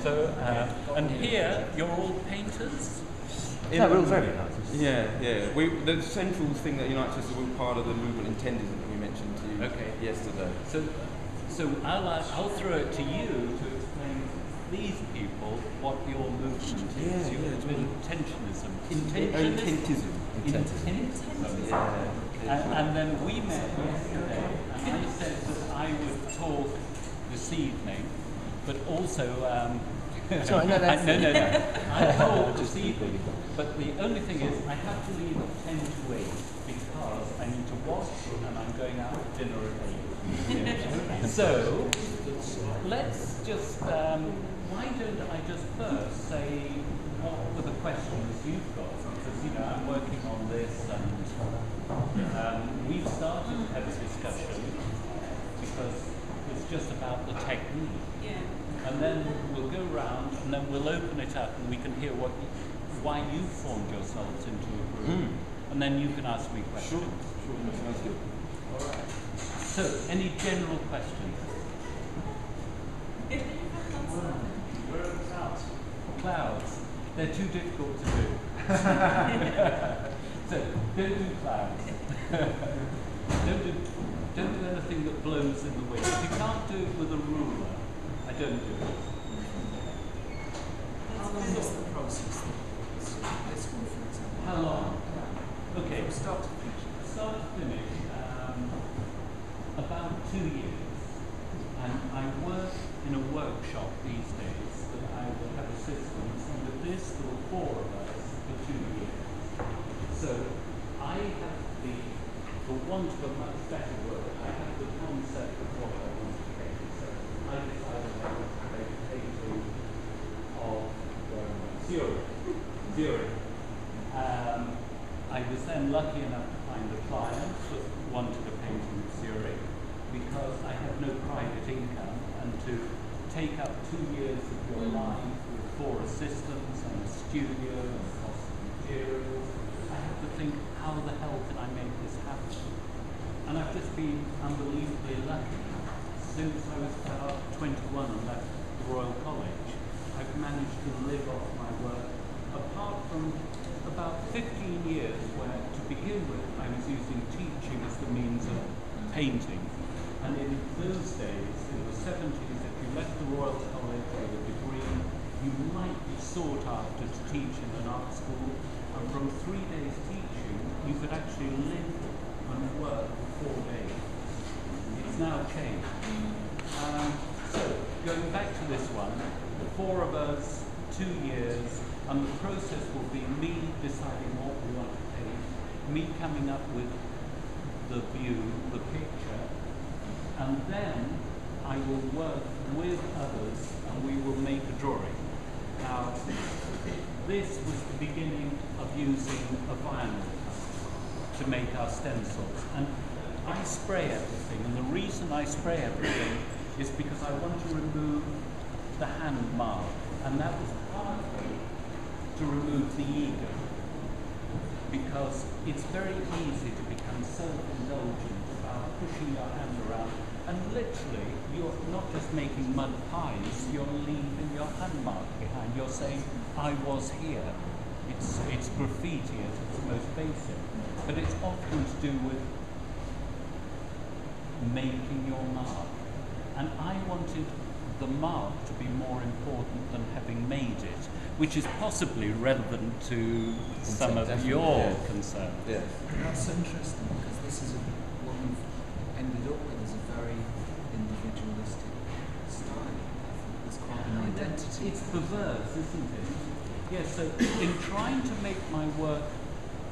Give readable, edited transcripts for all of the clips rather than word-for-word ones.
So, and here, you're all painters? No, we're all very good artists. Yeah. The central thing that unites us is we're part of the movement Intendism that we mentioned to you yesterday. So I'll throw it to you to explain to these people what your movement is. Intentionism. And then we met yesterday, and I said that I would talk this evening, but also Sorry, no. I talk this evening, but the only thing is I have to leave at 10 to 8 because I need to wash and I'm going out for dinner at 8. So let's just, why don't I just first say what were the questions you've got? Because, I'm working on this and we've started to have a discussion because it's just about the technique. Yeah. And then we'll go round and then we'll open it up and we can hear why you formed yourselves into a group. And then you can ask me questions. Sure, that sounds good. All right. So, any general questions? Where are the clouds? Clouds. They're too difficult to do. So, don't do clouds. Don't do anything that blows in the wind. If you can't do it with a ruler, I don't do it. How long is the process? This one, for example. How long? Okay. From start to finish. Start to finish, about 2 years. And I work in a workshop these days that I will have assistants, and with this there were 4 of us for 2 years. So I have for want of a much better word, I have the concept of what I want to paint. So I decided I want to make a painting of Zurich. I was then lucky enough to find a client that wanted a painting of Zurich because I have no private income, and to take up 2 years of your life with 4 assistants and a studio and cost of materials, I have to think, how the hell can I make this happen? And I've just been unbelievably lucky. Since I was about 21 and left the Royal College, I've managed to live off my work, apart from about 15 years where, to begin with, I was using teaching as the means of painting. And in those days, in the 70s, if you left the Royal College with a degree, you might be sought after to teach in an art school, and from 3 days teaching, you could actually live and work for 4 days. It's now changed. So, going back to this one, 4 of us, 2 years, and the process will be me deciding what we want to paint, me coming up with the view, the picture, and then I will work with others and we will make a drawing. Now, this was the beginning of using a vinyl to make our stencils. And I spray everything, and the reason I spray everything is because I want to remove the hand mark, and that was partly to remove the ego, because it's very easy to become self-indulgent about pushing your hand around, and literally you're not just making mud pies, you're leaving your hand mark behind. You're saying, I was here. It's graffiti at its most basic, but it's often to do with making your mark. And I wanted the mark to be more important than having made it, which is possibly relevant to some of your concerns. Yeah. That's interesting, because this is what we've ended up with is a very individualistic style. It's quite an identity. It's perverse, isn't it? Yes, so in trying to make my work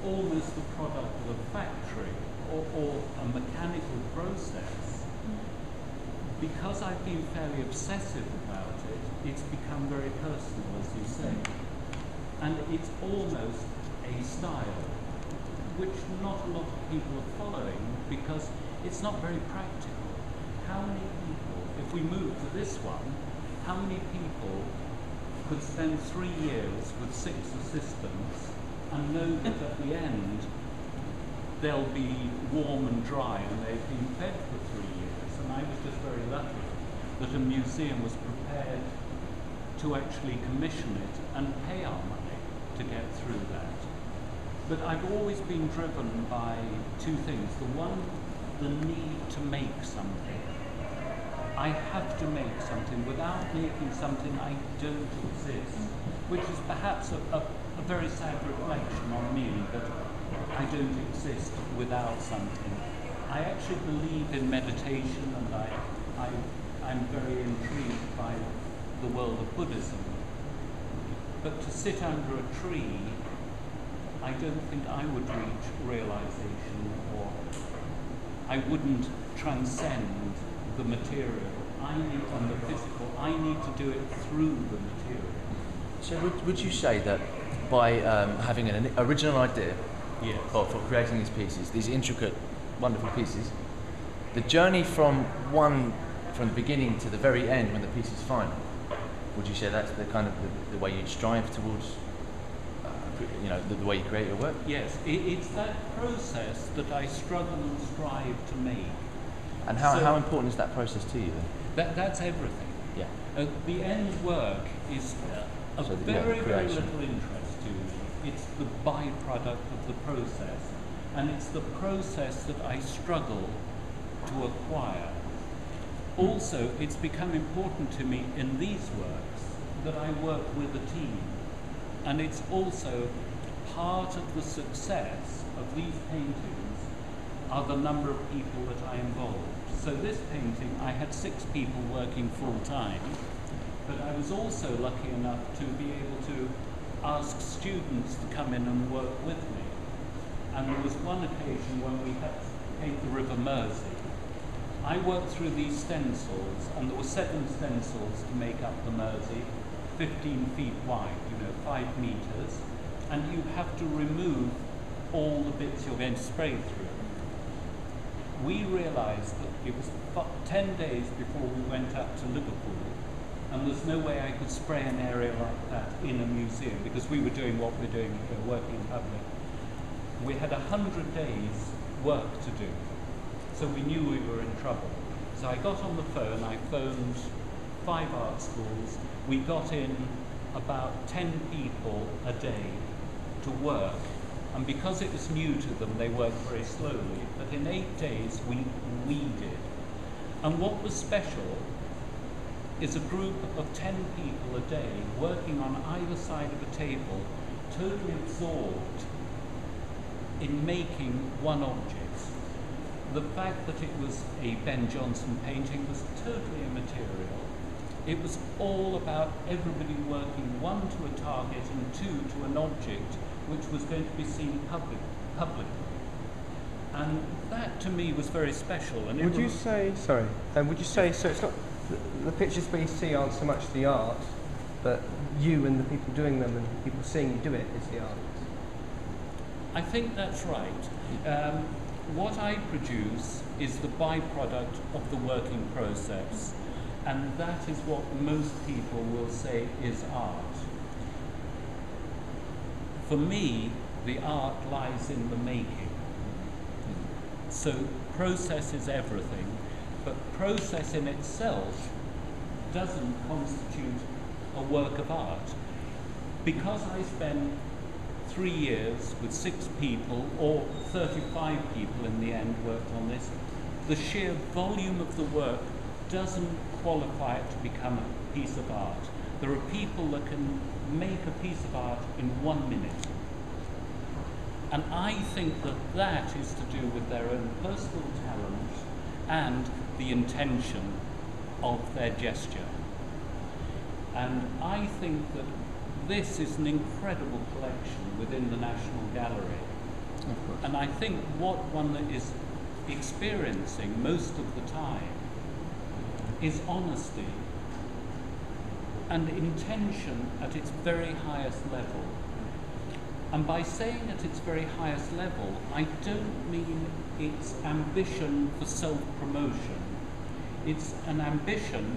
almost the product of a factory or a mechanical process, because I've been fairly obsessive about it, it's become very personal, as you say. And it's almost a style which not a lot of people are following because it's not very practical. How many people, if we move to this one, how many people could spend 3 years with 6 assistants and know that at the end they'll be warm and dry and they've been fed for 3 years? And I was just very lucky that a museum was prepared to actually commission it and pay our money to get through that. But I've always been driven by two things. The one, the need to make something. I have to make something. Without making something, I don't exist, which is perhaps a very sad reflection on me, that I don't exist without something. I actually believe in meditation, and I'm very intrigued by the world of Buddhism. But to sit under a tree, I don't think I would reach realization, or I wouldn't transcend the material. I need on the physical. I need to do it through the material. So would you say that by having an original idea Yes. for creating these pieces, these intricate, wonderful pieces, the journey from the beginning to the very end when the piece is final, would you say that's the kind of the way you strive towards, the way you create your work? Yes, it's that process that I struggle and strive to make. And how important is that process to you then? That's everything. Yeah. The end work is of So, very creation. little interest to me. It's the byproduct of the process, and it's the process that I struggle to acquire. Also, it's become important to me in these works that I work with a team, and it's also part of the success of these paintings are the number of people that I involved. So this painting, I had 6 people working full time, but I was also lucky enough to be able to ask students to come in and work with me. And there was one occasion when we had to paint the River Mersey. I worked through these stencils, and there were 7 stencils to make up the Mersey, 15 feet wide, 5 meters, and you have to remove all the bits you're going to spray through. We realized that it was 10 days before we went up to Liverpool, and there's no way I could spray an area like that in a museum, because we were doing what we're doing here, working in public. We had 100 days work to do, so we knew we were in trouble. So I got on the phone, I phoned 5 art schools. We got in about 10 people a day to work, and because it was new to them, they worked very slowly. But in 8 days, we did. And what was special is a group of 10 people a day working on either side of a table, totally absorbed in making one object. The fact that it was a Ben Jonson painting was totally immaterial. It was all about everybody working, 1 to a target and 2 to an object which was going to be seen publicly. And that to me was very special. And would you say, so it's not, the pictures we see aren't so much the art, but you and the people doing them and people seeing you do it is the art? I think that's right. What I produce is the byproduct of the working process, and that is what most people will say is art. For me, the art lies in the making. So process is everything, but process in itself doesn't constitute a work of art. Because I spend 3 years with 6 people, or 35 people in the end worked on this, the sheer volume of the work doesn't qualify it to become a piece of art. There are people that can make a piece of art in 1 minute. And I think that that is to do with their own personal talent and the intention of their gesture. And I think that this is an incredible collection within the National Gallery. And I think what one is experiencing most of the time is honesty and intention at its very highest level. And by saying at its very highest level, I don't mean it's ambition for self-promotion. It's an ambition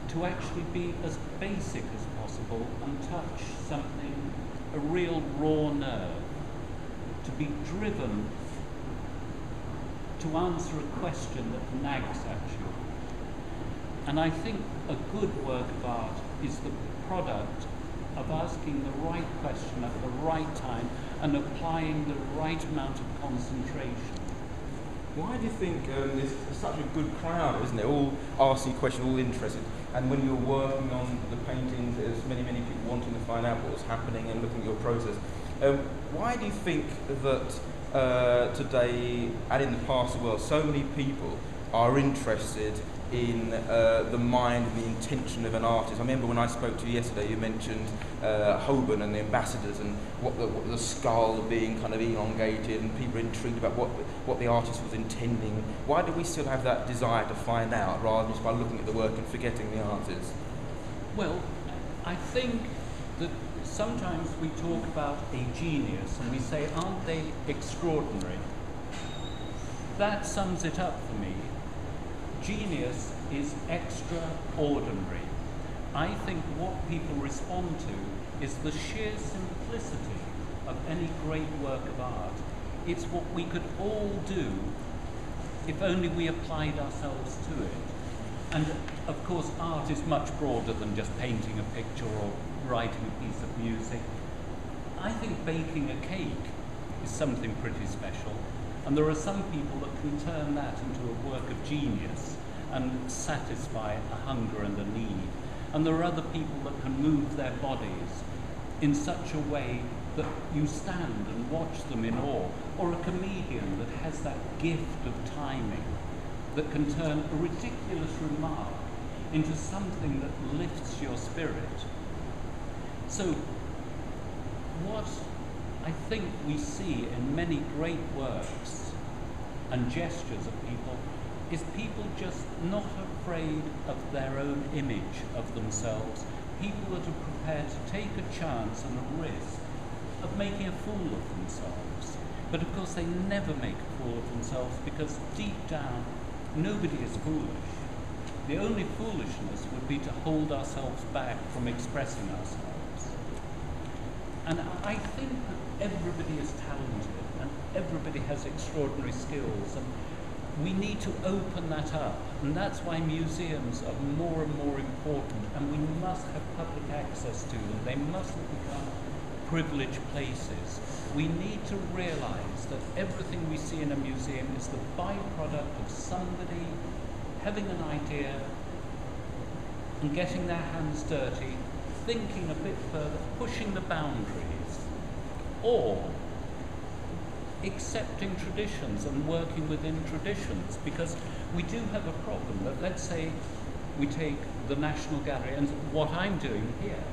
to actually be as basic as possible and touch something, a real raw nerve, to be driven to answer a question that nags at you. And I think a good work of art is the product of asking the right question at the right time and applying the right amount of concentration. Why do you think there's such a good crowd, isn't it? All asking questions, all interested. And when you're working on the paintings, there's many people wanting to find out what's happening and looking at your process. Why do you think that today, and in the past as well, so many people are interested in the mind and the intention of an artist? I remember when I spoke to you yesterday, you mentioned Holbein and the ambassadors and what the skull being kind of elongated, and people are intrigued about what the artist was intending. Why do we still have that desire to find out rather than just by looking at the work and forgetting the artist? Well, I think that sometimes we talk about a genius and we say, aren't they extraordinary? That sums it up for me. Genius is extraordinary. I think what people respond to is the sheer simplicity of any great work of art. It's what we could all do if only we applied ourselves to it. And of course, art is much broader than just painting a picture or writing a piece of music. I think baking a cake is something pretty special. And there are some people that can turn that into a work of genius and satisfy a hunger and a need. And there are other people that can move their bodies in such a way that you stand and watch them in awe. Or a comedian that has that gift of timing that can turn a ridiculous remark into something that lifts your spirit. So what I think we see in many great works and gestures of people is people just not afraid of their own image of themselves, people that are prepared to take a chance and a risk of making a fool of themselves. But of course they never make a fool of themselves, because deep down nobody is foolish. The only foolishness would be to hold ourselves back from expressing ourselves. And I think that everybody is talented and everybody has extraordinary skills, and we need to open that up, and that's why museums are more and more important, and we must have public access to them. They mustn't become privileged places. We need to realize that everything we see in a museum is the byproduct of somebody having an idea and getting their hands dirty, thinking a bit further, pushing the boundaries, or accepting traditions and working within traditions. Because we do have a problem that, let's say we take the National Gallery and what I'm doing here.